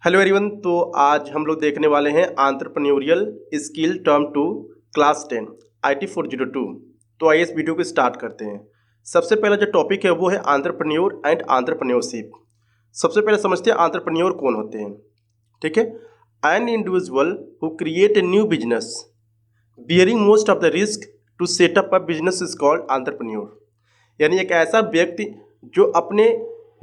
Hello everyone. तो आज हम लोग देखने वाले हैं entrepreneurial skill term 2 class 10 IT 402। तो आइए इस वीडियो को स्टार्ट करते हैं। सबसे पहला जो टॉपिक है वो है एंटरप्रेन्योर एंड एंटरप्रेन्योरशिप। सबसे पहले समझते हैं एंटरप्रेन्योर कौन होते हैं। ठीक है, an individual who create a new business bearing most of the risk to set up a business is called entrepreneur. यानी एक ऐसा व्यक्ति जो अपने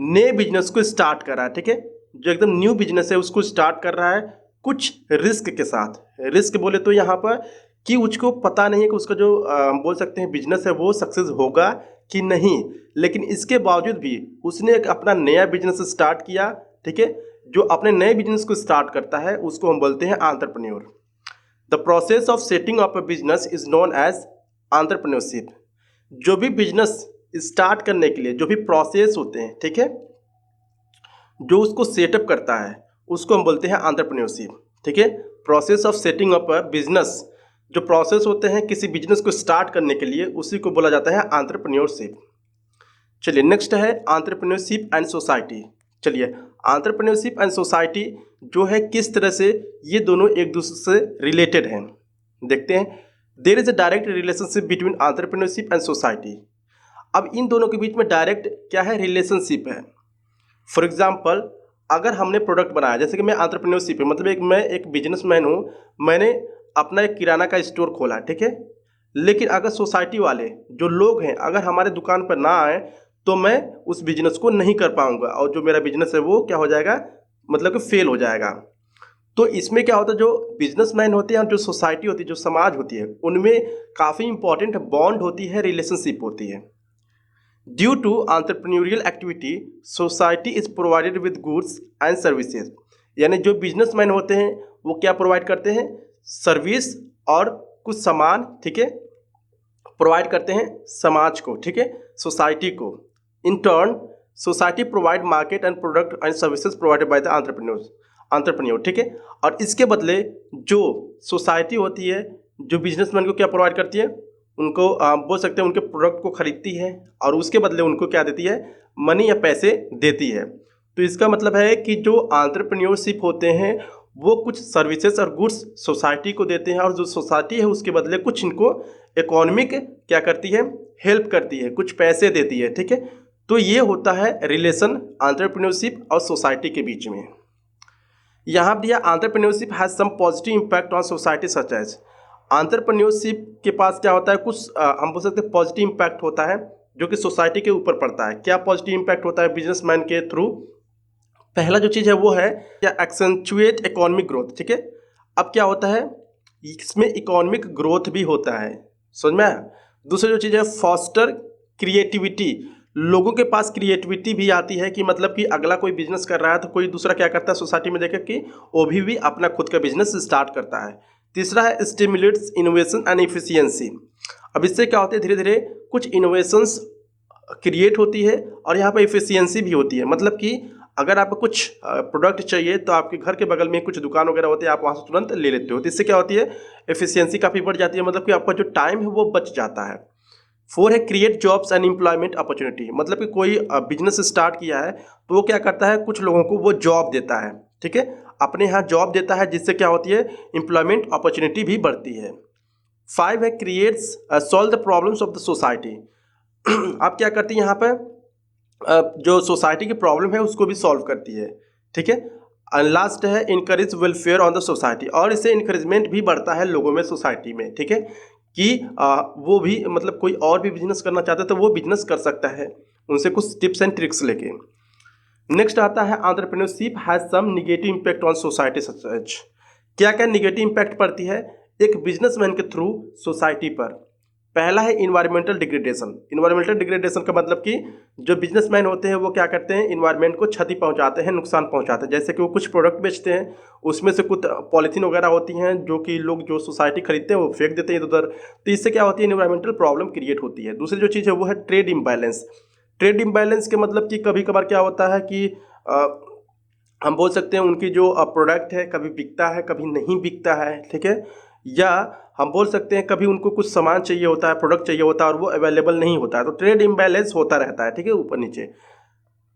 नए बिजनेस को स्टार्ट कर रहा है। ठीक है, जो एकदम न्यू बिजनेस है उसको स्टार्ट कर रहा है कुछ रिस्क के साथ। रिस्क बोले तो यहाँ पर कि उसको पता नहीं है कि उसका जो हम बोल सकते हैं बिजनेस है वो सक्सेस होगा कि नहीं, लेकिन इसके बावजूद भी उसने एक अपना नया बिजनेस स्टार्ट किया। ठीक है, जो अपने नए बिजनेस को स्टार्ट करता है उसको हम बोलते हैं entrepreneur. The process of setting up a business is known as entrepreneurship. जो भी बिजनेस स्टार्ट करने के लिए जो भी प्रोसेस होते हैं, ठीक है, जो उसको सेटअप करता है उसको हम बोलते हैं एंटरप्रेन्योरशिप। ठीक है, process of setting up a business, जो प्रोसेस होते हैं किसी बिजनेस को स्टार्ट करने के लिए उसी को बोला जाता है एंटरप्रेन्योरशिप। चलिए नेक्स्ट है एंटरप्रेन्योरशिप एंड सोसाइटी। चलिए एंटरप्रेन्योरशिप एंड सोसाइटी जो है किस तरह से ये दोनों एक दूसरे से रिलेटेड हैं देखते हैं। There is a direct relationship between entrepreneurship and society. अब इन दोनों के बीच में डायरेक्ट क्या है, रिलेशनशिप है। फॉर एग्जाम्पल, अगर हमने प्रोडक्ट बनाया, जैसे कि मैं एंटरप्रेन्योरशिप है मतलब मैं एक बिजनेसमैन हूँ, मैंने अपना एक किराना का स्टोर खोला। ठीक है, लेकिन अगर सोसाइटी वाले जो लोग हैं अगर हमारे दुकान पर ना आए तो मैं उस बिजनेस को नहीं कर पाऊंगा और जो मेरा बिजनेस है वो क्या हो जाएगा, मतलब कि फेल हो जाएगा। तो इसमें क्या होता है, जो बिजनेसमैन होते हैं, जो सोसाइटी होती है, जो समाज होती है, उनमें काफ़ी इंपॉर्टेंट बॉन्ड होती है, रिलेशनशिप होती है। Due to entrepreneurial activity, society is provided with goods and services। यानी जो बिजनेसमैन होते हैं वो क्या प्रोवाइड करते हैं, सर्विस और कुछ सामान। ठीक है, प्रोवाइड करते हैं समाज को, ठीक है, सोसाइटी को। In turn society provide market and product and services provided by the entrepreneur. ठीक है, और इसके बदले जो सोसाइटी होती है जो बिजनेसमैन को क्या प्रोवाइड करती है, उनको बोल सकते हैं उनके प्रोडक्ट को खरीदती है और उसके बदले उनको क्या देती है, मनी या पैसे देती है। तो इसका मतलब है कि जो एंटरप्रेन्योरशिप होते हैं वो कुछ सर्विसेज और गुड्स सोसाइटी को देते हैं और जो सोसाइटी है उसके बदले कुछ इनको इकोनॉमिक क्या करती है, हेल्प करती है, कुछ पैसे देती है। ठीक है, तो ये होता है रिलेशन एंटरप्रेन्योरशिप और सोसाइटी के बीच में। यहाँ दिया entrepreneurship has some positive impact on society such as. Entrepreneurship के पास क्या होता है, कुछ हम बोल सकते हैं पॉजिटिव इम्पैक्ट होता है जो कि सोसाइटी के ऊपर पड़ता है। क्या पॉजिटिव इम्पैक्ट होता है बिजनेसमैन के थ्रू? पहला जो चीज़ है वो है क्या, एक्सेंचुएट इकोनॉमिक ग्रोथ। ठीक है, अब क्या होता है, इसमें इकोनॉमिक ग्रोथ भी होता है, समझ में आया। दूसरी जो चीज़ है फॉस्टर क्रिएटिविटी, लोगों के पास क्रिएटिविटी भी आती है कि मतलब कि अगला कोई बिजनेस कर रहा है तो कोई दूसरा क्या करता है सोसाइटी में देकर कि वो भी अपना खुद का बिजनेस स्टार्ट करता है। तीसरा है स्टिमुलेट्स इनोवेशन एंड एफिशिएंसी। अब इससे क्या होता है, धीरे धीरे कुछ इनोवेशंस क्रिएट होती है और यहाँ पर एफिशिएंसी भी होती है। मतलब कि अगर आपको कुछ प्रोडक्ट चाहिए तो आपके घर के बगल में कुछ दुकान वगैरह होती है, आप वहाँ से तुरंत ले लेते हो। तो इससे क्या होती है, एफिशिएंसी काफ़ी बढ़ जाती है, मतलब कि आपका जो टाइम है वो बच जाता है। 4 है create jobs and employment opportunity. मतलब कि कोई बिजनेस स्टार्ट किया है तो वो क्या करता है, कुछ लोगों को वो जॉब देता है। ठीक है, अपने यहाँ जॉब देता है जिससे क्या होती है, एम्प्लॉयमेंट अपॉर्चुनिटी भी बढ़ती है। 5 है creates solve the problems of the society. आप क्या करती है यहाँ पर, जो सोसाइटी की प्रॉब्लम है उसको भी सॉल्व करती है। ठीक है, एंड लास्ट है encourage welfare on the society, और इससे इंकरेजमेंट भी बढ़ता है लोगों में, सोसाइटी में। ठीक है, कि वो भी मतलब कोई और भी बिजनेस करना चाहता है तो वो बिजनेस कर सकता है उनसे कुछ टिप्स एंड ट्रिक्स लेके। नेक्स्ट आता है entrepreneurship has some negative impact on society such as. क्या क्या निगेटिव इम्पैक्ट पड़ती है एक बिजनेसमैन के थ्रू सोसाइटी पर? पहला है इन्वायरमेंटल डिग्रेडेशन। इन्वायरमेंटल डिग्रेडेशन का मतलब कि जो बिजनेसमैन होते हैं वो क्या करते हैं, इन्वायरमेंट को क्षति पहुंचाते हैं, नुकसान पहुंचाते हैं। जैसे कि वो कुछ प्रोडक्ट बेचते हैं, उसमें से कुछ पॉलीथीन वगैरह होती हैं जो कि लोग जो सोसाइटी खरीदते हैं वो फेंक देते हैं इधर उधर। तो इससे क्या होती है, इन्वायरमेंटल प्रॉब्लम क्रिएट होती है। दूसरी जो चीज़ है वो है ट्रेड इम्बैलेंस। ट्रेड इम्बैलेंस के मतलब कि कभी कभार क्या होता है कि हम बोल सकते हैं उनकी जो प्रोडक्ट है कभी बिकता है कभी नहीं बिकता है। ठीक है, या हम बोल सकते हैं कभी उनको कुछ सामान चाहिए होता है, प्रोडक्ट चाहिए होता है और वो अवेलेबल नहीं होता है, तो ट्रेड इम्बैलेंस होता रहता है। ठीक है, ऊपर नीचे।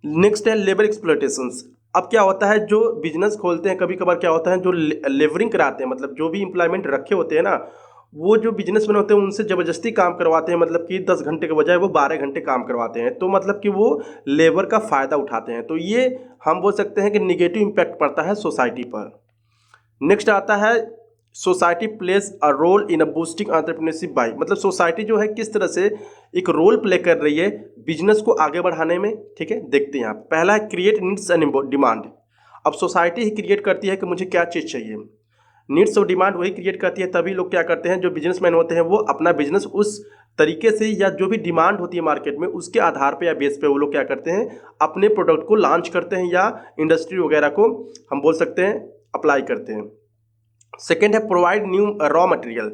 नेक्स्ट है लेबर एक्सप्लॉयटेशंस। अब क्या होता है, जो बिजनेस खोलते हैं कभी कभार क्या होता है, जो लेबरिंग कराते हैं, मतलब जो भी एम्प्लॉयमेंट रखे होते हैं ना, वो जो बिजनेसमैन होते हैं उनसे ज़बरदस्ती काम करवाते हैं, मतलब कि 10 घंटे के बजाय वो 12 घंटे काम करवाते हैं, तो मतलब कि वो लेबर का फ़ायदा उठाते हैं। तो ये हम बोल सकते हैं कि निगेटिव इम्पैक्ट पड़ता है सोसाइटी पर। नेक्स्ट आता है society place a role in a boosting entrepreneurship by, मतलब सोसाइटी जो है किस तरह से एक रोल प्ले कर रही है बिजनेस को आगे बढ़ाने में। ठीक है, देखते हैं आप। पहला है क्रिएट नीड्स एंड डिमांड। अब सोसाइटी ही क्रिएट करती है कि मुझे क्या चीज़ चाहिए। नीड्स और डिमांड वही क्रिएट करती है, तभी लोग क्या करते हैं, जो बिजनेसमैन होते हैं वो अपना बिजनेस उस तरीके से, या जो भी डिमांड होती है मार्केट में उसके आधार पे या बेस पे वो लोग क्या करते हैं, अपने प्रोडक्ट को लॉन्च करते हैं या इंडस्ट्री वगैरह को हम बोल सकते हैं अप्लाई करते हैं। सेकेंड है प्रोवाइड न्यू रॉ मटेरियल।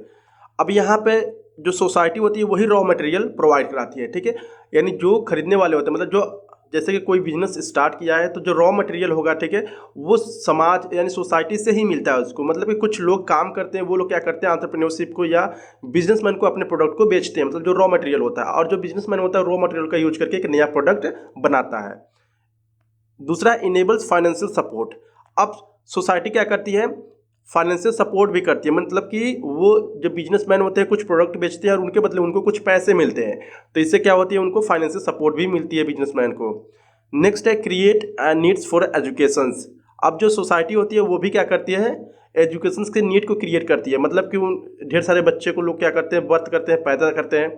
अब यहाँ पे जो सोसाइटी होती है वही रॉ मटेरियल प्रोवाइड कराती है। ठीक है, यानी जो खरीदने वाले होते हैं, मतलब जो जैसे कि कोई बिजनेस स्टार्ट किया है तो जो रॉ मटेरियल होगा, ठीक है, वो समाज यानी सोसाइटी से ही मिलता है उसको। मतलब कि कुछ लोग काम करते हैं, वो लोग क्या करते हैं, एंटरप्रेन्योरशिप को या बिजनेसमैन को अपने प्रोडक्ट को बेचते हैं, मतलब जो रॉ मटेरियल होता है, और जो बिजनेसमैन होता है रॉ मटेरियल का यूज करके एक नया प्रोडक्ट बनाता है। दूसरा इनेबल्स फाइनेंशियल सपोर्ट। अब सोसाइटी क्या करती है, फाइनेंशियल सपोर्ट भी करती है, मतलब कि वो जो बिजनेसमैन होते हैं कुछ प्रोडक्ट बेचते हैं और उनके बदले उनको कुछ पैसे मिलते हैं, तो इससे क्या होती है, उनको फाइनेंशियल सपोर्ट भी मिलती है बिजनेसमैन को। नेक्स्ट है क्रिएट नीड्स फॉर एजुकेशंस। अब जो सोसाइटी होती है वो भी क्या करती है, एजुकेशन के नीड को क्रिएट करती है, मतलब कि उन ढेर सारे बच्चे को लोग क्या करते हैं, बर्थ करते हैं, पैदा करते हैं।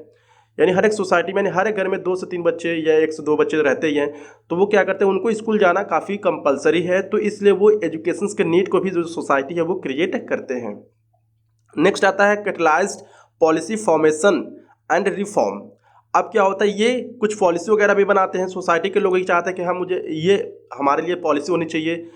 यानी हर एक सोसाइटी में, यानी हर एक घर में 2 से 3 बच्चे या 1 से 2 बच्चे रहते ही हैं, तो वो क्या करते हैं, उनको स्कूल जाना काफ़ी कंपलसरी है, तो इसलिए वो एजुकेशन के नीड को भी जो सोसाइटी है वो क्रिएट करते हैं। नेक्स्ट आता है catalysed policy formation and reform. अब क्या होता है, ये कुछ पॉलिसी वगैरह भी बनाते हैं, सोसाइटी के लोग ही चाहते हैं कि हाँ मुझे ये हमारे लिए पॉलिसी होनी चाहिए,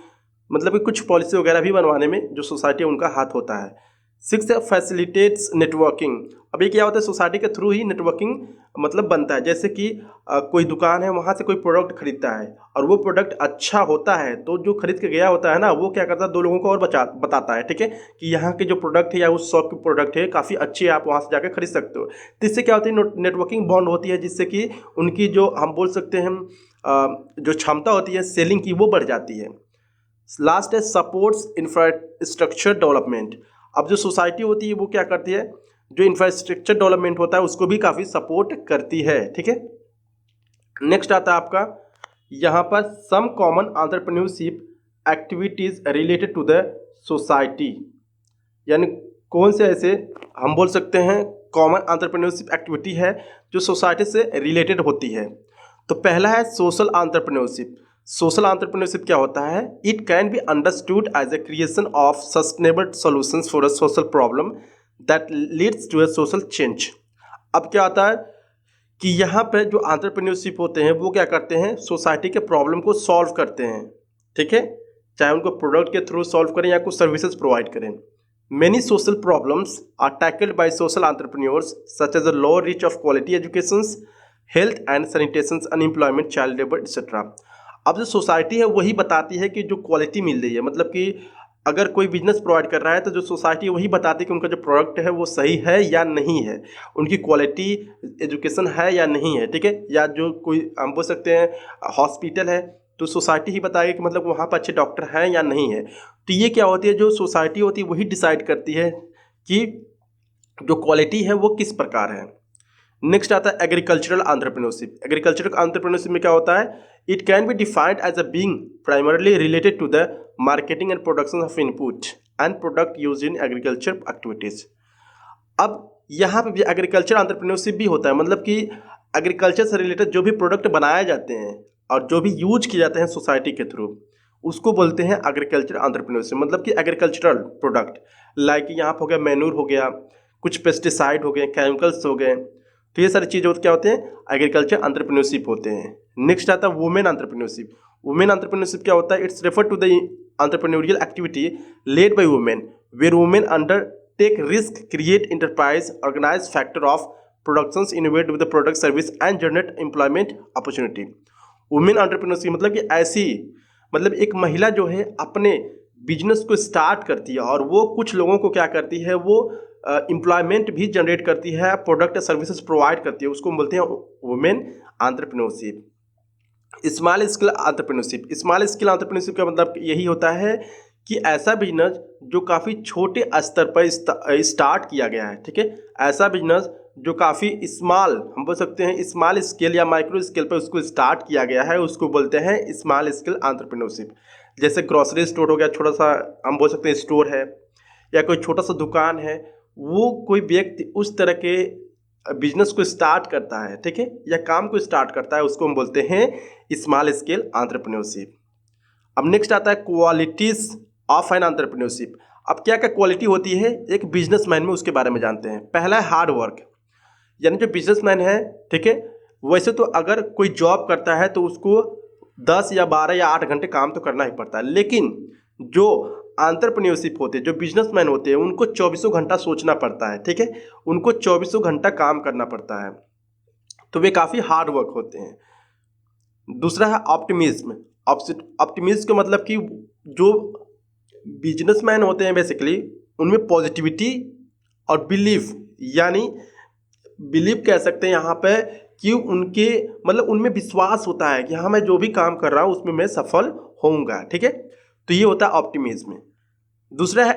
मतलब कि कुछ पॉलिसी वगैरह भी बनवाने में जो सोसाइटी है उनका हाथ होता है। 6 है फैसिलिटेट्स नेटवर्किंग। अब ये क्या होता है, सोसाइटी के थ्रू ही नेटवर्किंग मतलब बनता है। जैसे कि कोई दुकान है, वहाँ से कोई प्रोडक्ट खरीदता है और वो प्रोडक्ट अच्छा होता है, तो जो खरीद के गया होता है ना, वो क्या करता है, 2 लोगों को और बताता है, ठीक है, कि यहाँ के जो प्रोडक्ट है या उस शॉप की प्रोडक्ट है काफ़ी अच्छी है, आप वहाँ से जाकर खरीद सकते हो। तो इससे क्या होती है, नेटवर्किंग बॉन्ड होती है, जिससे कि उनकी जो हम बोल सकते हैं जो क्षमता होती है सेलिंग की वो बढ़ जाती है। लास्ट है सपोर्ट्स इंफ्रास्ट्रक्चर डेवलपमेंट। अब जो सोसाइटी होती है वो क्या करती है, जो इंफ्रास्ट्रक्चर डेवलपमेंट होता है उसको भी काफ़ी सपोर्ट करती है। ठीक है, नेक्स्ट आता है आपका यहाँ पर some common entrepreneurship activities related to the society, यानी कौन से ऐसे हम बोल सकते हैं कॉमन एंटरप्रेन्योरशिप एक्टिविटी है जो सोसाइटी से रिलेटेड होती है। तो पहला है सोशल एंटरप्रेन्योरशिप। सोशल एंटरप्रेन्योरशिप क्या होता है, it can be understood as a creation of sustainable solutions for a social problem that leads to a social change. अब क्या आता है कि यहाँ पे जो एंटरप्रेन्योरशिप होते हैं वो क्या करते हैं, सोसाइटी के प्रॉब्लम को सॉल्व करते हैं। ठीक है, चाहे उनको प्रोडक्ट के थ्रू सॉल्व करें या कुछ सर्विसेज प्रोवाइड करें। Many social problems are tackled by social entrepreneurs such as the low reach of quality education, health and sanitation, unemployment, child labor, etc. अब जो सोसाइटी है वही बताती है कि जो क्वालिटी मिल रही है, मतलब कि अगर कोई बिजनेस प्रोवाइड कर रहा है तो जो सोसाइटी है वही बताती है कि उनका जो प्रोडक्ट है वो सही है या नहीं है, उनकी क्वालिटी एजुकेशन है या नहीं है। ठीक है, या जो कोई हम बोल सकते हैं हॉस्पिटल है तो सोसाइटी ही बताएगी कि मतलब वहाँ पर अच्छे डॉक्टर हैं या नहीं है। तो ये क्या होती है, जो सोसाइटी होती है वही डिसाइड करती है कि जो क्वालिटी है वो किस प्रकार है। नेक्स्ट आता है एग्रीकल्चरल एंटरप्रेन्योरशिप। एग्रीकल्चरल एंटरप्रेन्योरशिप में क्या होता है, it can be defined as a being primarily related to the marketing and production of input and product use in agriculture activities. अब यहाँ पे भी एग्रीकल्चर एंटरप्रेन्योरशिप भी होता है, मतलब कि एग्रीकल्चर से रिलेटेड जो भी प्रोडक्ट बनाए जाते हैं और जो भी यूज किए जाते हैं सोसाइटी के थ्रू उसको बोलते हैं एग्रीकल्चर एंटरप्रेन्योरशिप। मतलब कि एग्रीकल्चरल प्रोडक्ट लाइक यहाँ पे हो गया मैन्यूर हो गया, कुछ पेस्टिसाइड हो गए, केमिकल्स हो गए, तो ये सारी चीज़ें क्या होते हैं, एग्रीकल्चर एंटरप्रेन्योरशिप होते हैं। नेक्स्ट आता है वुमेन एंटरप्रेन्योरशिप। वुमेन एंटरप्रेन्योरशिप क्या होता है, it's refer to the entrepreneurial activity led by women where women undertake risk, create enterprise, organize factor of productions, innovate with the product service and generate employment opportunity. Women entrepreneurship मतलब कि ऐसी, मतलब एक महिला जो है अपने business को स्टार्ट करती है और वो कुछ लोगों को क्या करती है, वो एम्प्लॉयमेंट भी जनरेट करती है, प्रोडक्ट या सर्विसेज प्रोवाइड करती है, उसको बोलते हैं women entrepreneurship. Small scale entrepreneurship, small scale entrepreneurship का मतलब यही होता है कि ऐसा बिजनेस जो काफ़ी छोटे स्तर पर स्टार्ट किया गया है, ठीक है। ऐसा बिजनेस जो काफ़ी स्मॉल, हम बोल सकते हैं स्मॉल स्केल या माइक्रो स्केल पर उसको स्टार्ट किया गया है, उसको बोलते हैं स्मॉल स्केल एंटरप्रेन्योरशिप। जैसे ग्रोसरी स्टोर हो गया, छोटा सा हम बोल सकते हैं स्टोर है, या कोई छोटा सा दुकान है, वो कोई व्यक्ति उस तरह के बिजनेस को स्टार्ट करता है, ठीक है, या काम को स्टार्ट करता है, उसको हम बोलते हैं स्मॉल स्केल एंटरप्रेन्योरशिप। अब नेक्स्ट आता है क्वालिटीज ऑफ एन एंटरप्रेन्योरशिप। अब क्या क्या क्वालिटी होती है एक बिजनेसमैन में, उसके बारे में जानते हैं। पहला है हार्ड वर्क, यानी जो बिजनेसमैन है, ठीक है, वैसे तो अगर कोई जॉब करता है तो उसको 10 या 12 या 8 घंटे काम तो करना ही पड़ता है, लेकिन जो एंटरप्रेन्योरशिप होते हैं, जो बिजनेसमैन होते हैं, उनको 24 घंटा सोचना पड़ता है, ठीक है, उनको 24 घंटा काम करना पड़ता है, तो वे काफ़ी हार्ड वर्क होते हैं। दूसरा है ऑप्टिमिज्म। ऑप्टिमिज्म का मतलब कि जो बिजनेसमैन होते हैं बेसिकली उनमें पॉजिटिविटी और बिलीफ, यानी बिलीव कह सकते हैं यहाँ पे, कि उनके मतलब उनमें विश्वास होता है कि हाँ मैं जो भी काम कर रहा हूँ उसमें मैं सफल होऊंगा, ठीक है, तो ये होता है ऑप्टिमिज्म। दूसरा है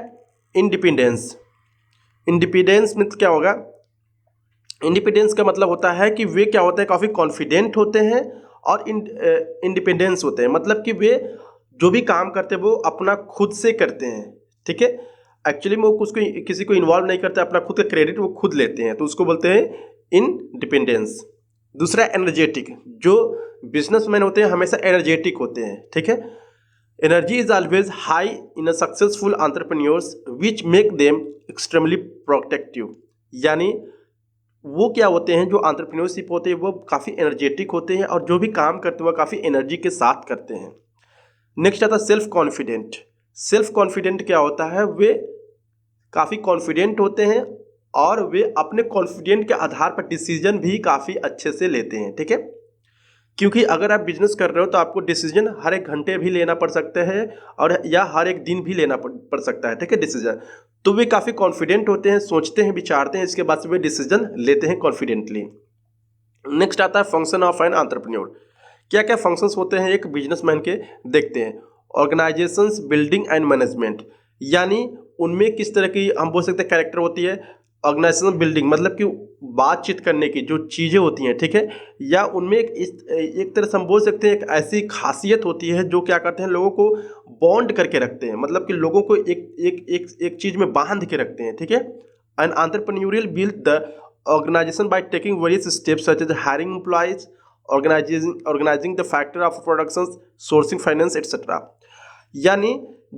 इंडिपेंडेंस। इंडिपेंडेंस में क्या होगा, इंडिपेंडेंस का मतलब होता है कि वे क्या होते हैं, काफ़ी कॉन्फिडेंट होते हैं और इंडिपेंडेंस होते हैं, मतलब कि वे जो भी काम करते हैं वो अपना खुद से करते हैं, ठीक है, एक्चुअली में वो उसको किसी को इन्वॉल्व नहीं करते, अपना खुद का क्रेडिट वो खुद लेते हैं, तो उसको बोलते हैं इंडिपेंडेंस। दूसरा एनर्जेटिक। जो बिजनेसमैन होते हैं हमेशा एनर्जेटिक होते हैं, ठीक है। Energy is always high in a successful entrepreneurs which make them extremely protective, यानी वो क्या होते हैं जो एंटरप्रेन्योरशिप होते हैं वो काफ़ी एनर्जेटिक होते हैं और जो भी काम करते हैं वो काफ़ी एनर्जी के साथ करते हैं। नेक्स्ट आता है सेल्फ कॉन्फिडेंट। सेल्फ कॉन्फिडेंट क्या होता है, वे काफ़ी कॉन्फिडेंट होते हैं और वे अपने कॉन्फिडेंट के आधार पर डिसीजन भी काफ़ी अच्छे से लेते हैं, ठीक है, क्योंकि अगर आप बिजनेस कर रहे हो तो आपको डिसीजन हर एक घंटे भी लेना पड़ सकता है और या हर एक दिन भी लेना पड़ सकता है, ठीक है, डिसीजन। तो वे काफ़ी कॉन्फिडेंट होते हैं, सोचते हैं, विचारते हैं, इसके बाद से वे डिसीजन लेते हैं कॉन्फिडेंटली। नेक्स्ट आता है फंक्शन ऑफ एन एंटरप्रेन्योर। क्या क्या फंक्शंस होते हैं एक बिजनेसमैन के, देखते हैं। ऑर्गेनाइजेशंस बिल्डिंग एंड मैनेजमेंट, यानी उनमें किस तरह की हम बोल सकते हैं कैरेक्टर होती है। ऑर्गेनाइजेशन बिल्डिंग मतलब कि बातचीत करने की जो चीज़ें होती हैं, ठीक है, या उनमें एक तरह से हम बोल सकते हैं एक ऐसी खासियत होती है जो क्या करते हैं, लोगों को बॉन्ड करके रखते हैं, मतलब कि लोगों को एक चीज़ में बांध के रखते हैं, ठीक है। An entrepreneurial build the organization by taking various steps such as hiring employees, organizing the factor of production, sourcing finance etc. यानी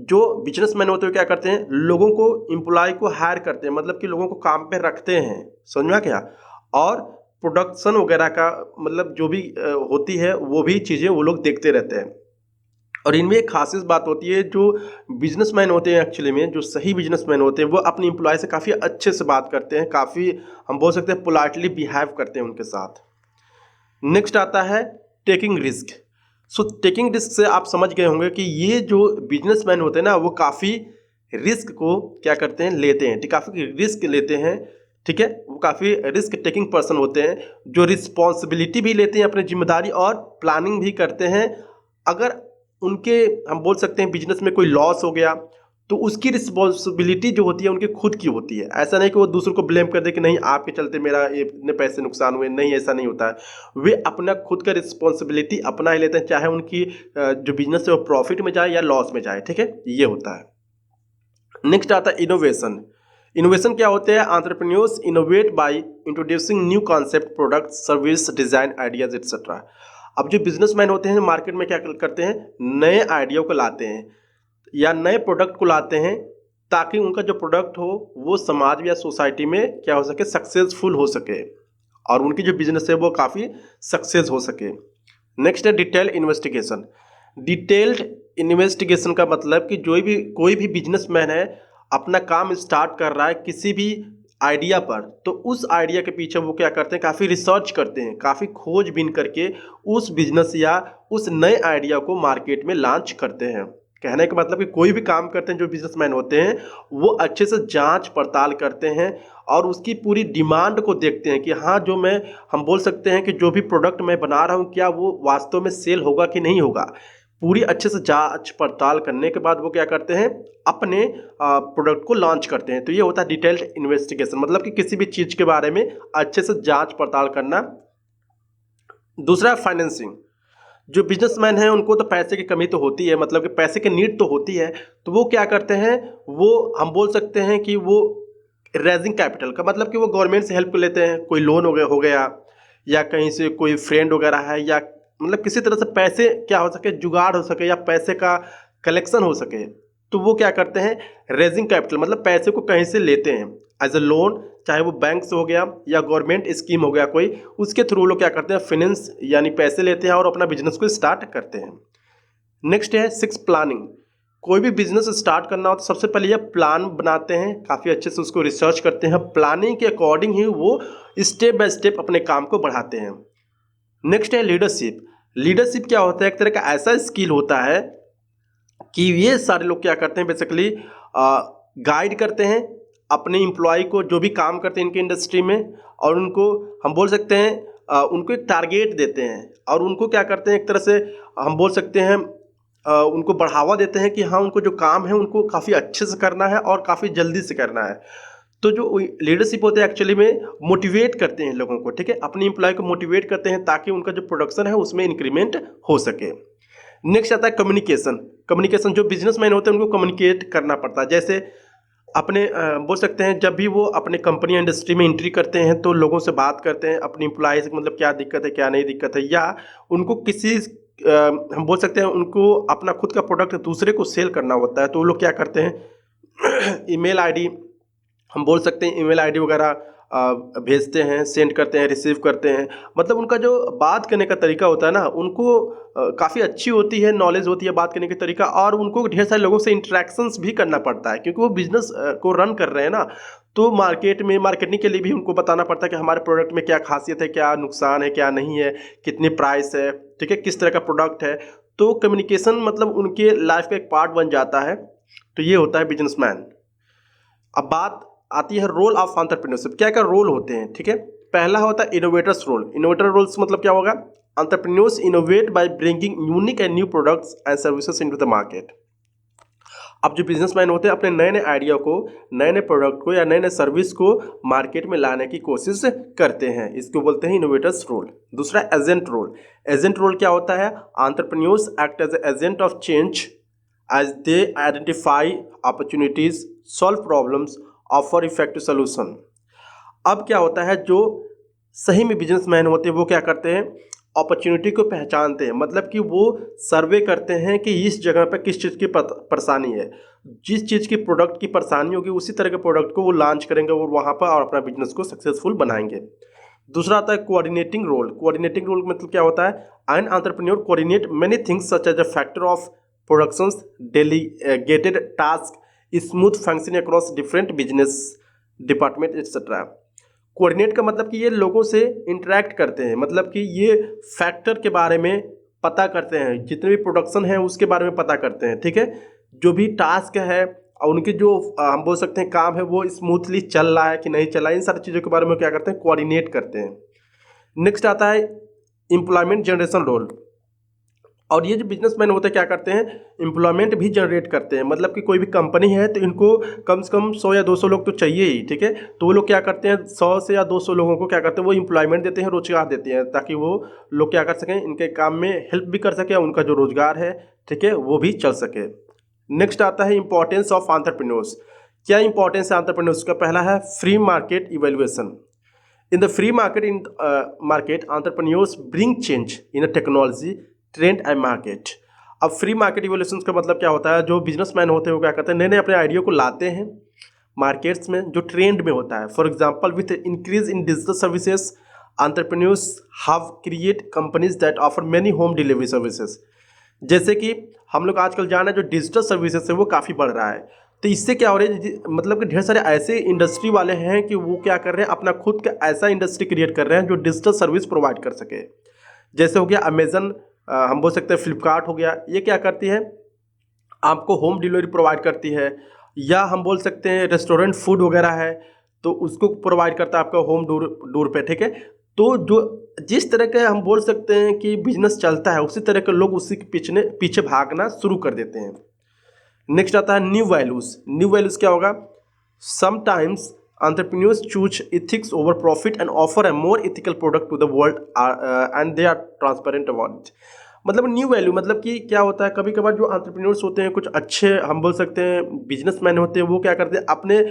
जो बिजनेसमैन होते हैं क्या करते हैं, लोगों को एम्प्लॉय को हायर करते हैं, मतलब कि लोगों को काम पे रखते हैं, समझ में क्या, और प्रोडक्शन वगैरह का मतलब जो भी होती है वो भी चीज़ें वो लोग देखते रहते हैं। और इनमें एक खासियत बात होती है, जो बिजनेसमैन होते हैं एक्चुअली में, जो सही बिजनेसमैन होते हैं वो अपने एम्प्लॉय से काफ़ी अच्छे से बात करते हैं, काफ़ी हम बोल सकते हैं पोलाइटली बिहेव करते हैं उनके साथ। नेक्स्ट आता है taking risk. So taking risk से आप समझ गए होंगे कि ये जो बिजनेसमैन होते हैं ना वो काफ़ी रिस्क को क्या करते हैं, लेते हैं, काफ़ी रिस्क लेते हैं, ठीक है, वो काफ़ी रिस्क टेकिंग पर्सन होते हैं, जो रिस्पॉन्सिबिलिटी भी लेते हैं अपनी जिम्मेदारी और प्लानिंग भी करते हैं। अगर उनके हम बोल सकते हैं बिजनेस में कोई लॉस हो गया तो उसकी रिस्पॉन्सिबिलिटी जो होती है उनकी खुद की होती है, ऐसा नहीं कि वो दूसरों को ब्लेम कर दे कि नहीं आपके चलते मेरा ये इतने पैसे नुकसान हुए, नहीं ऐसा नहीं होता है। वे अपना खुद का रिस्पॉन्सिबिलिटी अपना ही लेते हैं, चाहे उनकी जो बिजनेस है वो प्रॉफिट में जाए या लॉस में जाए, ठीक है, ये होता है। नेक्स्ट आता है इनोवेशन। इनोवेशन क्या होते हैं, entrepreneurs innovate by introducing new concept, product, service, design, ideas etcetera. अब जो बिजनेसमैन होते हैं मार्केट में क्या करते हैं, नए आइडिया को लाते हैं या नए प्रोडक्ट को लाते हैं, ताकि उनका जो प्रोडक्ट हो वो समाज या सोसाइटी में क्या हो सके, सक्सेसफुल हो सके और उनकी जो बिजनेस है वो काफ़ी सक्सेस हो सके। नेक्स्ट है डिटेल इन्वेस्टिगेशन। डिटेल्ड इन्वेस्टिगेशन का मतलब कि जो भी कोई भी बिजनेसमैन है अपना काम स्टार्ट कर रहा है किसी भी आइडिया पर, तो उस आइडिया के पीछे वो क्या करते हैं, काफ़ी रिसर्च करते हैं, काफ़ी खोजबीन करके उस बिजनेस या उस नए आइडिया को मार्केट में लॉन्च करते हैं। कहने का मतलब कि कोई भी काम करते हैं जो बिजनेसमैन होते हैं वो अच्छे से जांच पड़ताल करते हैं और उसकी पूरी डिमांड को देखते हैं कि हाँ जो मैं हम बोल सकते हैं कि जो भी प्रोडक्ट मैं बना रहा हूँ क्या वो वास्तव में सेल होगा कि नहीं होगा। पूरी अच्छे से जांच पड़ताल करने के बाद वो क्या करते हैं, अपने प्रोडक्ट को लॉन्च करते हैं। तो ये होता है डिटेल्ड इन्वेस्टिगेशन, मतलब कि किसी भी चीज़ के बारे में अच्छे से जांच पड़ताल करना। दूसरा है फाइनेंसिंग। जो बिजनेसमैन हैं उनको तो पैसे की कमी तो होती है, मतलब कि पैसे की नीड तो होती है, तो वो क्या करते हैं, वो हम बोल सकते हैं कि वो रेजिंग कैपिटल का मतलब कि वो गवर्नमेंट से हेल्प लेते हैं, कोई लोन हो गया या कहीं से कोई फ्रेंड वगैरह है, या मतलब किसी तरह से पैसे क्या हो सके, जुगाड़ हो सके या पैसे का कलेक्शन हो सके, तो वो क्या करते हैं, रेजिंग कैपिटल मतलब पैसे को कहीं से लेते हैं एज ए लोन, चाहे वो बैंक से हो गया या गवर्नमेंट स्कीम हो गया कोई, उसके थ्रू लोग क्या करते हैं, फाइनेंस यानी पैसे लेते हैं और अपना बिजनेस को स्टार्ट करते हैं। नेक्स्ट है 6 प्लानिंग। कोई भी बिजनेस स्टार्ट करना हो तो सबसे पहले ये प्लान बनाते हैं, काफ़ी अच्छे से उसको रिसर्च करते हैं, प्लानिंग के अकॉर्डिंग ही वो स्टेप बाय स्टेप अपने काम को बढ़ाते हैं। नेक्स्ट है लीडरशिप। लीडरशिप क्या होता है, एक तरह का ऐसा स्किल होता है कि ये सारे लोग क्या करते हैं, बेसिकली गाइड करते हैं अपने एम्प्लॉय को जो भी काम करते हैं इनके इंडस्ट्री में, और उनको हम बोल सकते हैं उनको एक टारगेट देते हैं, और उनको क्या करते हैं, एक तरह से हम बोल सकते हैं उनको बढ़ावा देते हैं कि हाँ उनको जो काम है उनको काफ़ी अच्छे से करना है और काफ़ी जल्दी से करना है। तो जो लीडरशिप होते हैं एक्चुअली में मोटिवेट करते हैं लोगों को, ठीक है, अपने एम्प्लॉय को मोटिवेट करते हैं ताकि उनका जो प्रोडक्शन है उसमें इंक्रीमेंट हो सके। नेक्स्ट आता है कम्युनिकेशन। कम्युनिकेशन, जो बिजनेसमैन होते हैं उनको कम्युनिकेट करना पड़ता है, जैसे अपने बोल सकते हैं जब भी वो अपने कंपनी इंडस्ट्री में एंट्री करते हैं तो लोगों से बात करते हैं अपनी एम्प्लॉय से, मतलब क्या दिक्कत है क्या नहीं दिक्कत है, या उनको किसी हम बोल सकते हैं उनको अपना खुद का प्रोडक्ट दूसरे को सेल करना होता है, तो वो लोग क्या करते हैं ईमेल आईडी, हम बोल सकते हैं ईमेल आईडी वगैरह भेजते हैं, सेंड करते हैं, रिसीव करते हैं, मतलब उनका जो बात करने का तरीका होता है ना उनको काफ़ी अच्छी होती है, नॉलेज होती है बात करने का तरीका, और उनको ढेर सारे लोगों से इंटरेक्शंस भी करना पड़ता है क्योंकि वो बिजनेस को रन कर रहे हैं ना, तो मार्केट में मार्केटिंग के लिए भी उनको बताना पड़ता है कि हमारे प्रोडक्ट में क्या खासियत है, क्या नुकसान है, क्या नहीं है, कितनी प्राइस है, ठीक है, किस तरह का प्रोडक्ट है। तो कम्युनिकेशन मतलब उनके लाइफ का एक पार्ट बन जाता है। तो ये होता है बिजनेसमैन। अब बात आती है रोल ऑफ एंटरप्रेन्योरशिप, क्या क्या रोल होते हैं, ठीक है। पहला होता है इनोवेटर्स रोल। इनोवेटर रोल्स मतलब क्या होगा, entrepreneurs innovate by bringing unique and new products and services into the market. अब जो बिजनेसमैन होते हैं अपने नए नए आइडिया को, नए नए प्रोडक्ट को या नए नए सर्विस को मार्केट में लाने की कोशिश करते हैं, इसको बोलते हैं इनोवेटर्स रोल। दूसरा एजेंट रोल। एजेंट रोल क्या होता है, entrepreneurs act as agent of change as they identify opportunities, solve problems, offer effective solution। अब क्या होता है, जो सही में बिजनेसमैन होते हैं वो क्या करते हैं, अपॉर्चुनिटी को पहचानते हैं, मतलब कि वो सर्वे करते हैं कि इस जगह पर किस चीज़ की परेशानी है, जिस चीज़ की प्रोडक्ट की परेशानी होगी उसी तरह के प्रोडक्ट को वो लॉन्च करेंगे और वहाँ पर और अपना बिजनेस को सक्सेसफुल बनाएंगे। दूसरा आता है कोऑर्डिनेटिंग रोल। कोऑर्डिनेटिंग रोल मतलब क्या होता है, an entrepreneur coordinate many things such as a factor of productions, delegated task, smooth functioning across different business department etc। Coordinate का मतलब कि ये लोगों से इंटरेक्ट करते हैं, मतलब कि ये फैक्टर के बारे में पता करते हैं, जितने भी प्रोडक्शन है उसके बारे में पता करते हैं, ठीक है, जो भी टास्क है और उनके जो हम बोल सकते हैं काम है वो स्मूथली चल रहा है कि नहीं चल रहा है, इन सारी चीज़ों के बारे में क्या करते हैं, कोऑर्डिनेट करते हैं। नेक्स्ट आता है एम्प्लॉयमेंट जनरेशन रोल। और ये जो बिजनेसमैन होते हैं क्या करते हैं, एम्प्लॉयमेंट भी जनरेट करते हैं, मतलब कि कोई भी कंपनी है तो इनको कम से कम 100 या 200 लोग तो चाहिए ही, ठीक है, तो वो लोग क्या करते हैं 100 से या 200 लोगों को क्या करते हैं, वो एम्प्लॉयमेंट देते हैं, रोजगार देते हैं, ताकि वो लोग क्या कर सकें, इनके काम में हेल्प भी कर सके, उनका जो रोजगार है, ठीक है, वो भी चल सके। नेक्स्ट आता है इंपॉर्टेंस ऑफ एंटरप्रेन्योर्स। क्या इंपॉर्टेंस है एंटरप्रेन्योर्स का, पहला है free market evaluation. In the free market, entrepreneurs bring change in a technology, trend and market. अब फ्री मार्केट इवोल्यूशन का मतलब क्या होता है, जो बिजनेसमैन होते हैं वो क्या करते हैं, नए नए अपने आइडिया को लाते हैं मार्केट्स में जो ट्रेंड में होता है। For example with increase in digital services entrepreneurs have create companies that offer many home delivery services. जैसे कि हम लोग आजकल जाना जो डिजिटल सर्विसेज है वो काफ़ी बढ़ रहा है, तो इससे क्या हो रहा है, मतलब कि ढेर सारे ऐसे इंडस्ट्री वाले हैं कि वो क्या कर रहे हैं, अपना खुद का ऐसा इंडस्ट्री क्रिएट कर रहे हैं जो डिजिटल सर्विस प्रोवाइड कर सके। जैसे हो गया अमेजन, हम बोल सकते हैं फ्लिपकार्ट हो गया, ये क्या करती है, आपको होम डिलीवरी प्रोवाइड करती है, या हम बोल सकते हैं रेस्टोरेंट फूड वगैरह है, तो उसको प्रोवाइड करता है आपका होम डोर डोर पे, ठीक है। तो जो जिस तरह के हम बोल सकते हैं कि बिजनेस चलता है, उसी तरह के लोग उसी के पीछे भागना शुरू कर देते हैं। नेक्स्ट आता है न्यू वैल्यूज। न्यू वैल्यूज क्या होगा? Sometimes entrepreneurs choose ethics over profit and offer a more ethical product to the world, and they are transparent about it। मतलब न्यू वैल्यू मतलब कि क्या होता है, कभी कभार जो एंटरप्रेन्योर्स होते हैं, कुछ अच्छे हम बोल सकते हैं बिजनेसमैन होते हैं, वो क्या करते हैं, अपने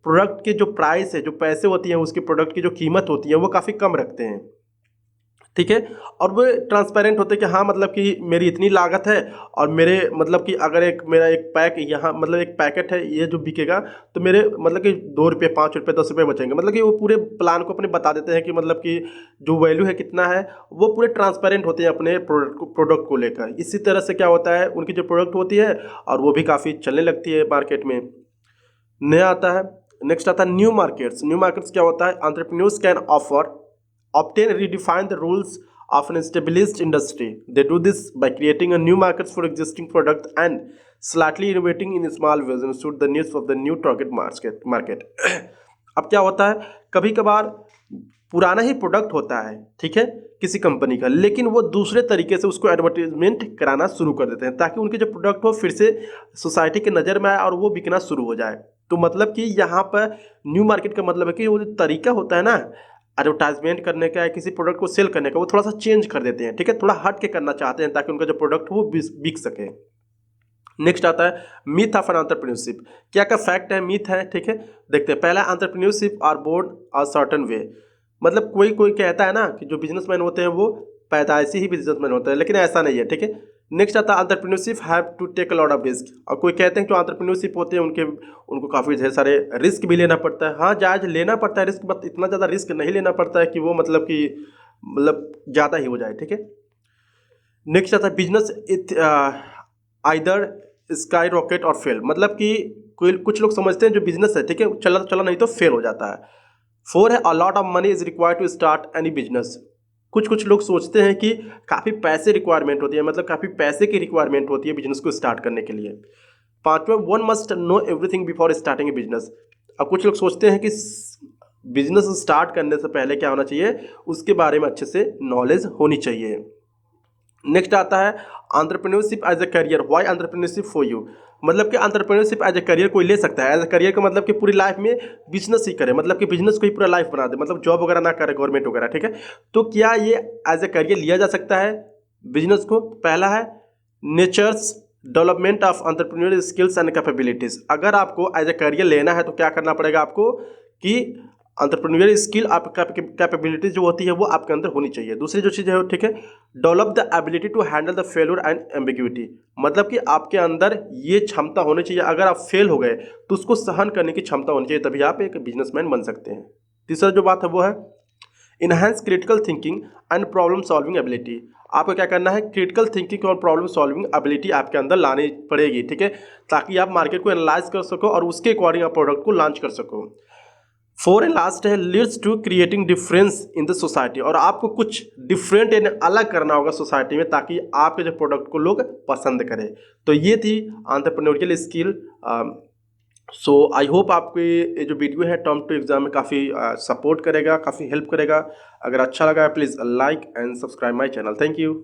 प्रोडक्ट के जो प्राइस है, जो पैसे होती हैं, उसके प्रोडक्ट की जो कीमत होती है, वो काफ़ी कम रखते हैं, ठीक है। और वो ट्रांसपेरेंट होते हैं कि हाँ मतलब कि मेरी इतनी लागत है, और मेरे मतलब कि अगर मेरा एक पैक यहाँ मतलब एक पैकेट है ये जो बिकेगा, तो मेरे मतलब कि 2 रुपये 5 रुपये 10 रुपये बचेंगे। मतलब कि वो पूरे प्लान को अपने बता देते हैं कि मतलब कि जो वैल्यू है कितना है, वो पूरे ट्रांसपेरेंट होते हैं अपने प्रोडक्ट को लेकर। इसी तरह से क्या होता है, उनकी जो प्रोडक्ट होती है और वो भी काफ़ी चलने लगती है मार्केट में। नया आता है, नेक्स्ट आता है न्यू मार्केट्स। न्यू मार्केट्स क्या होता है? Entrepreneurs can obtain redefine the rules of an established industry. They do this by creating a new markets for existing product and slightly innovating in small ways and suit the needs of the new target market। अब क्या होता है, कभी कभार पुराना ही product होता है, ठीक है, किसी कंपनी का, लेकिन वो दूसरे तरीके से उसको एडवर्टीजमेंट कराना शुरू कर देते हैं ताकि उनके जो प्रोडक्ट हो फिर से सोसाइटी के नज़र में आए और वो बिकना शुरू हो जाए। तो मतलब कि यहाँ पर न्यू मार्केट का मतलब है कि वो जो तरीका होता है ना एडवर्टाइजमेंट करने का या किसी प्रोडक्ट को सेल करने का, वो थोड़ा सा चेंज कर देते हैं, ठीक है, थोड़ा हट के करना चाहते हैं ताकि उनका जो प्रोडक्ट हो वो बिक सके। नेक्स्ट आता है मीथ ऑफ एन एंटरप्रेन्योरशिप। क्या क्या फैक्ट है, मीथ है, ठीक है, देखते हैं। पहला, entrepreneurship are born a certain way. मतलब कोई कोई कहता है ना कि जो बिजनेसमैन होते हैं वो पैदाइशी ही बिजनेसमैन होते हैं, लेकिन ऐसा नहीं है, ठीक है। नेक्स्ट आता है entrepreneurship have to take a lot of risk. और कोई कहते हैं जो एंटरप्रेन्योरशिप होते हैं उनको काफ़ी ढेर सारे रिस्क भी लेना पड़ता है। हाँ, जायज लेना पड़ता है रिस्क, बट इतना ज़्यादा रिस्क नहीं लेना पड़ता है कि वो मतलब ज़्यादा ही हो जाए, ठीक है। नेक्स्ट आता है बिजनेस आइदर स्काई रॉकेट और फेल। मतलब कि कुछ लोग समझते हैं जो बिजनेस है, ठीक है, चला चला नहीं तो फेल हो जाता है। 4 है, a lot of money is required to start any business. कुछ लोग सोचते हैं कि काफ़ी पैसे रिक्वायरमेंट होती है, मतलब काफ़ी पैसे की रिक्वायरमेंट होती है बिजनेस को स्टार्ट करने के लिए। 5वां, one must know everything before starting a business. अब कुछ लोग सोचते हैं कि बिजनेस स्टार्ट करने से पहले क्या होना चाहिए, उसके बारे में अच्छे से नॉलेज होनी चाहिए। नेक्स्ट आता है entrepreneurship as a career. Why entrepreneurship for you. मतलब कि एंटरप्रेन्योरशिप एज ए करियर कोई ले सकता है। एज ए करियर का मतलब कि पूरी लाइफ में बिजनेस ही करे, मतलब कि बिजनेस को ही पूरा लाइफ बना दे, मतलब जॉब वगैरह ना करे गवर्नमेंट वगैरह, ठीक है। तो क्या ये एज ए करियर लिया जा सकता है बिजनेस को? पहला है natures development of entrepreneur skills and capabilities. अगर आपको एज ए करियर लेना है तो क्या करना पड़ेगा आपको कि एंटरप्रेन्योरियल स्किल, आप कैपेबिलिटीज जो होती है वो आपके अंदर होनी चाहिए। दूसरी जो चीज़ है, ठीक है, develop the ability to handle the failure and ambiguity. मतलब कि आपके अंदर ये क्षमता होनी चाहिए, अगर आप फेल हो गए तो उसको सहन करने की क्षमता होनी चाहिए, तभी आप एक बिजनेसमैन बन सकते हैं। तीसरा जो बात है वो है enhance critical thinking and problem solving ability. आपको क्या करना है, क्रिटिकल थिंकिंग और प्रॉब्लम सॉल्विंग एबिलिटी आपके अंदर लानी पड़ेगी, ठीक है, ताकि आप मार्केट को एनालाइज कर सको और उसके अकॉर्डिंग आप प्रोडक्ट को लॉन्च कर सको। 4 एंड लास्ट है leads to creating difference in the society. और आपको कुछ डिफरेंट यानी अलग करना होगा सोसाइटी में ताकि आपके जो प्रोडक्ट को लोग पसंद करें। तो ये थी entrepreneurial skill. So I hope आपको ये जो वीडियो है टर्म टू एग्जाम में काफ़ी सपोर्ट करेगा, काफ़ी हेल्प करेगा। अगर अच्छा लगा please like and subscribe my channel. Thank you.